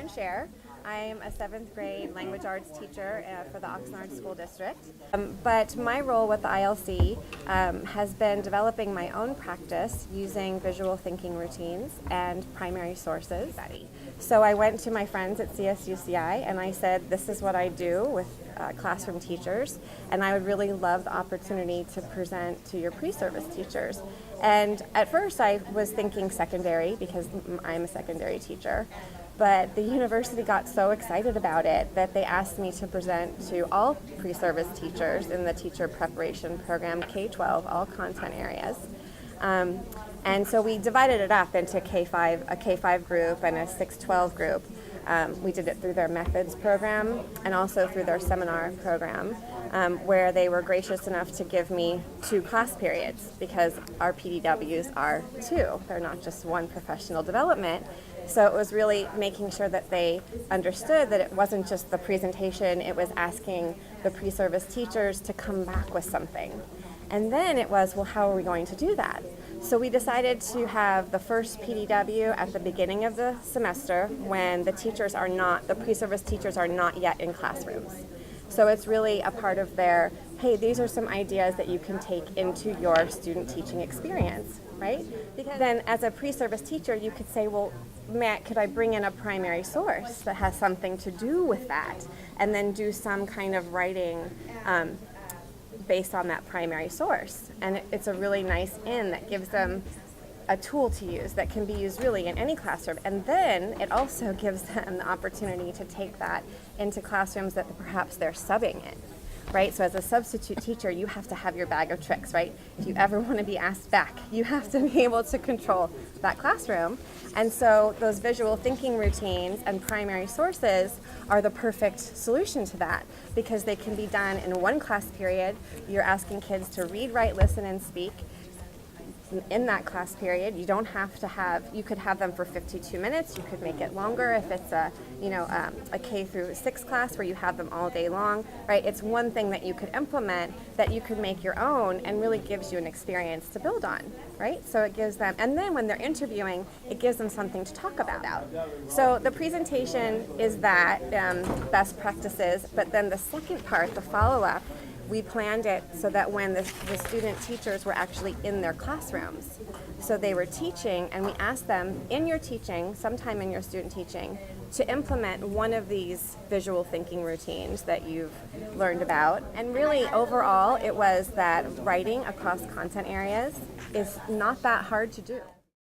Karen Sher. I'm a 7th grade language arts teacher for the Oxnard School District. But my role with the ILC has been developing my own practice using visual thinking routines and primary sources. So I went to my friends at CSUCI and I said, this is what I do with classroom teachers, and I would really love the opportunity to present to your pre-service teachers. And at first I was thinking secondary because I'm a secondary teacher. But the university got so excited about it that they asked me to present to all pre-service teachers in the teacher preparation program, K-12, all content areas. And so we divided it up into a K-5 group and a 6-12 group. We did it through their methods program and also through their seminar program, where they were gracious enough to give me 2 class periods because our PDWs are 2. They're not just one professional development. So it was really making sure that they understood that it wasn't just the presentation, it was asking the pre-service teachers to come back with something. And then it was, well, how are we going to do that? So we decided to have the first PDW at the beginning of the semester when the pre-service teachers are not yet in classrooms. So it's really a part of their, hey, these are some ideas that you can take into your student teaching experience, right? Because then as a pre-service teacher, you could say, well, Matt, could I bring in a primary source that has something to do with that? And then do some kind of writing based on that primary source. And it's a really nice that gives them a tool to use that can be used really in any classroom. And then it also gives them the opportunity to take that into classrooms that perhaps they're subbing in, right? So as a substitute teacher, you have to have your bag of tricks, right? If you ever want to be asked back, you have to be able to control that classroom. And so those visual thinking routines and primary sources are the perfect solution to that because they can be done in one class period. You're asking kids to read, write, listen, and speak. In that class period, you don't have to you could have them for 52 minutes. You could make it longer if it's a K through 6 class where you have them all day long, right? It's one thing that you could implement that you could make your own and really gives you an experience to build on, right? So it gives them, and then when they're interviewing, it gives them something to talk about. So the presentation is that best practices, but then the second part, the follow-up, we planned it so that when the student teachers were actually in their classrooms, so they were teaching, and we asked them in your teaching, sometime in your student teaching, to implement one of these visual thinking routines that you've learned about. And really overall, it was that writing across content areas is not that hard to do.